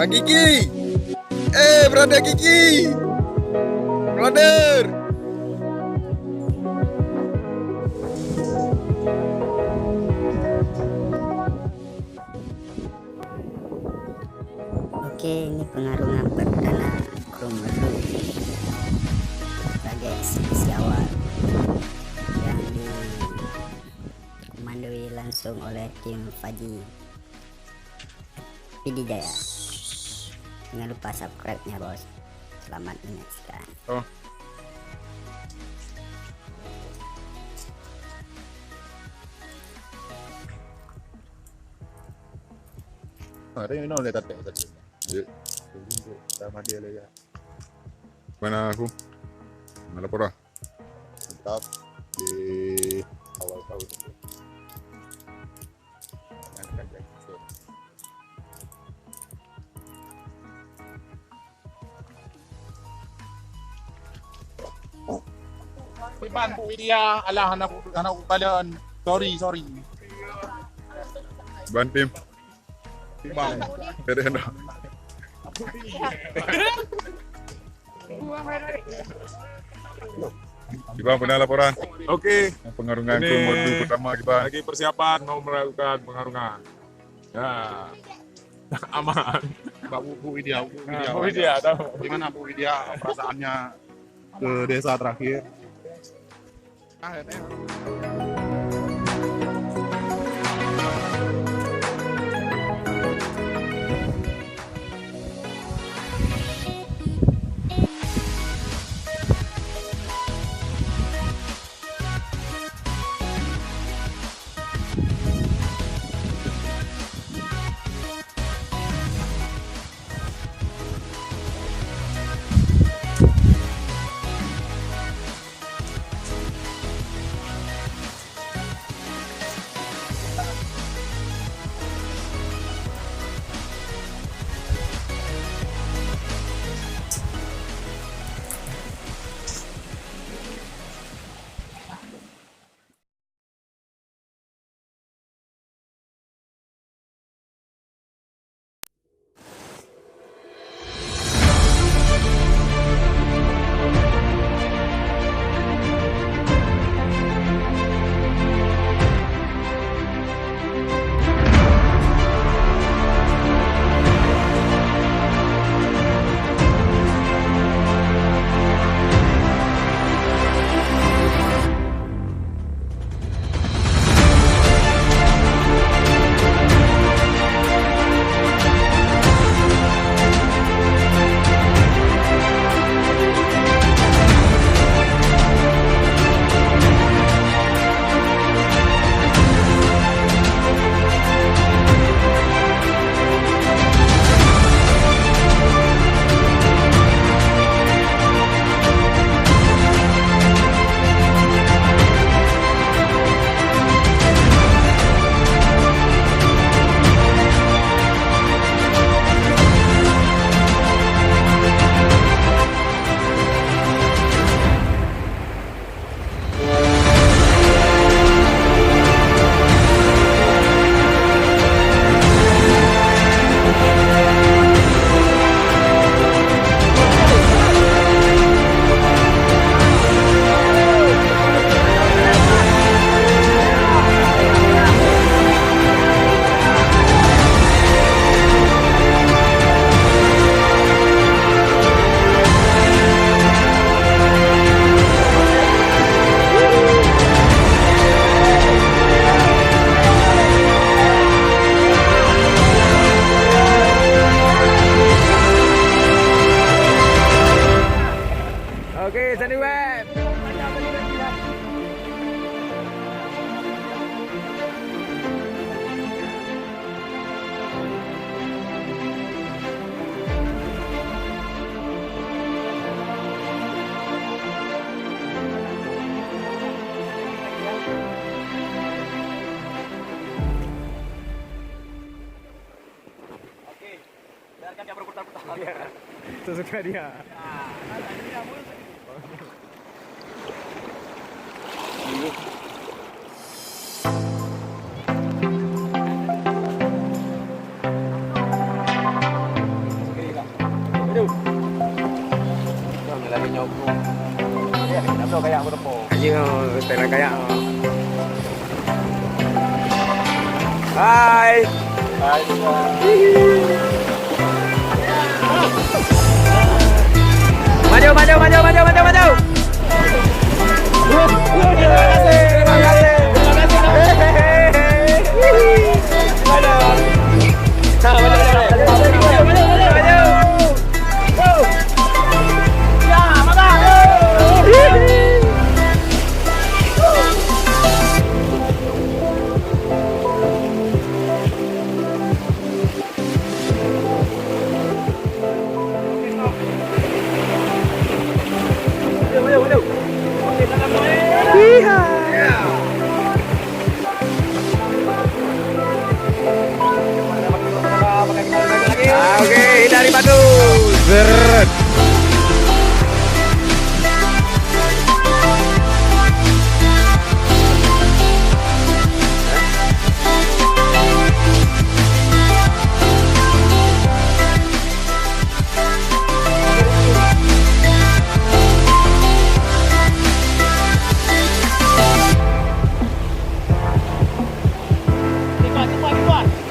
Kak Kiki. Brother Kiki. Brother. Oke, ini pengarungan perdana Komodo sebagai eksekusi awal yang dikomandoi langsung oleh tim Faji Pidijaya. Jangan lupa subscribe-nya bos. Selamat menyaksikan. Ada yang boleh tarik tadi. Sama dia lagi. Mana aku? Mana pora? Mantap di awal tahun ini. Iban po dia, alah anak ko kalian. Sorry. Ban tim. Iban. Dari anda. Gibang pernah laporan Oke, pengarungan Ini- Komodo pertama Gibang. lagi persiapan mau melakukan pengarungan. Ya, aman. Mbak Bu Widya, Bu Widya, tahu. Gimana Bu Widya perasaannya ke desa terakhir? Oke, Sandy Web. Biarkan dia berputar-putar. Itu suka dia. anjing terak kayak. Hai. Hai. Maju, maju, maju, maju, maju, maju. Terima kasih, terima kasih. Oke, hindari batu. Zeret. Cepat, cepat, cepat.